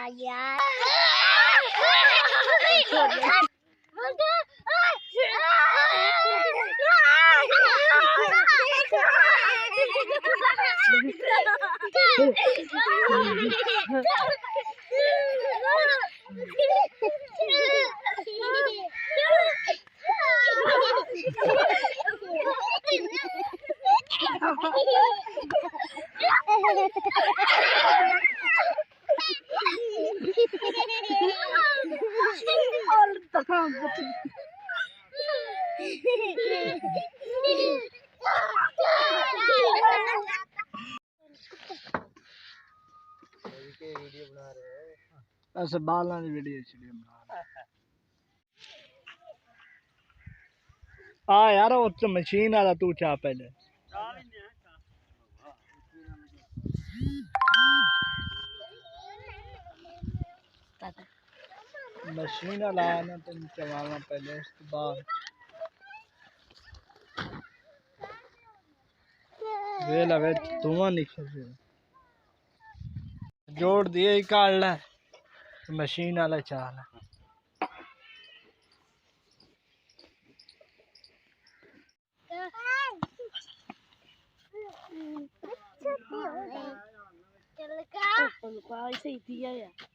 यार वीडियो बना रहे हैं ऐसे बालों की वीडियो बना रहे हाँ यार वो तो मशीन वाला तू चाह पहले मशीन वाला ना तुम चलाना पहले उसके बाद वेला वे धुआं निकल जोड़ दिए ही काट ला मशीन वाला चाल ऐसे ही दिया यार